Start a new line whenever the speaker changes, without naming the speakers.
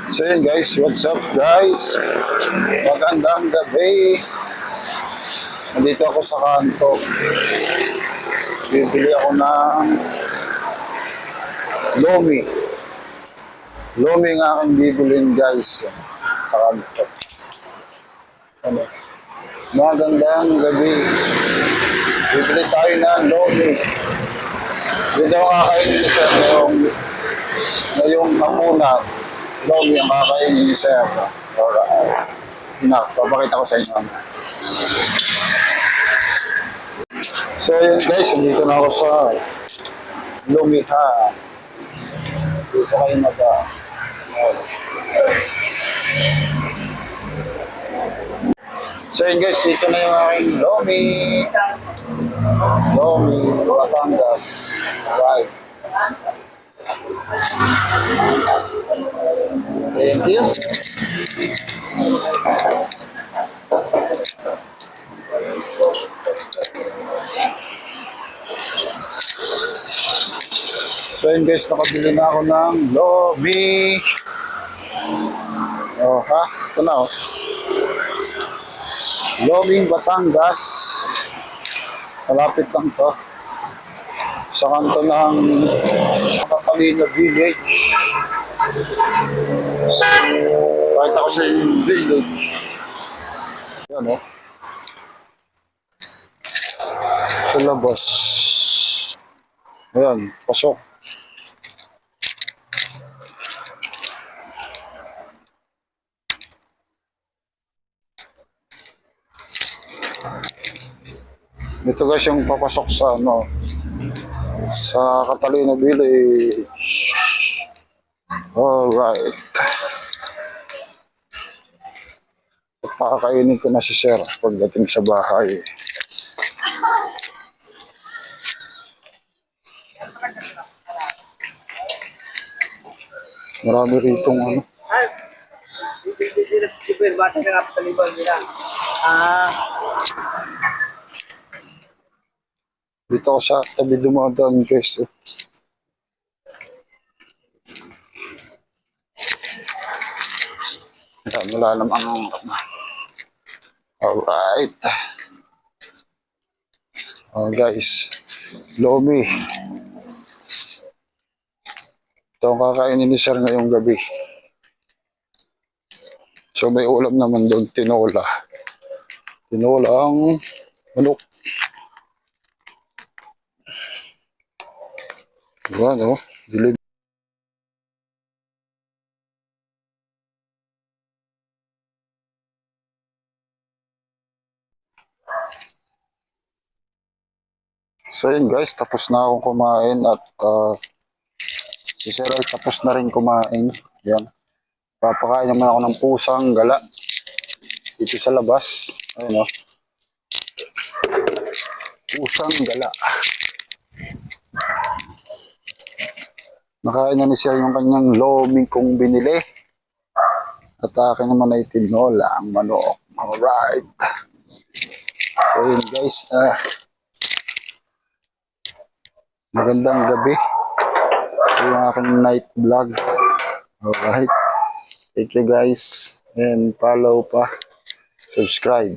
So yun guys, what's up guys? Magandang gabi. Nandito ako sa kanto. Bibili ako ng lomi. Lomi nga aking bibilin guys. Sa kanto. Ano? Magandang gabi. Bibili tayo ng lomi. Dito ako kakainin isa ngayong hapunan. Lomi ang kakainin ni Sir. Alright. Papakita ko sa inyo. So yun guys, dito na ako sa Lumiha. Dito kayo So yun guys, dito na yung aking Lomi. Lomi, Batangas. Alright. Thank you. So yun guys, nakabili na ako ng Lomi. Oh ha, ito na oh. Lomi Batangas. Malapit lang to. Sa kanto ng Catalina Village. Kahit ako sa village. Yan o. Sa labas. Ayan, pasok. Ito guys yung papasok sa sa Catalina Village. Alright. Pakakainin ko na si Sir pagdating sa bahay. Marami ritong dito ako sa tabi dumadaan guys. Wala namang alright. Oh guys, Lomi. Ito ang kakainin ni Sir ngayong gabi. So may ulam naman doon, tinola. Tinola ang manok. Yan o, dilig. So yun guys, tapos na akong kumain at si Sir ay tapos na rin kumain. Yan. Papakain naman ako ng pusang gala dito sa labas. Ayun o. Pusang gala. Nakain na ni Sir yung kanyang lomi kong binili. At akin naman ay tinola ang manok. Alright. So yun guys. Magandang gabi. Ito yung aking night vlog. Alright. Thank you guys. And follow pa. Subscribe.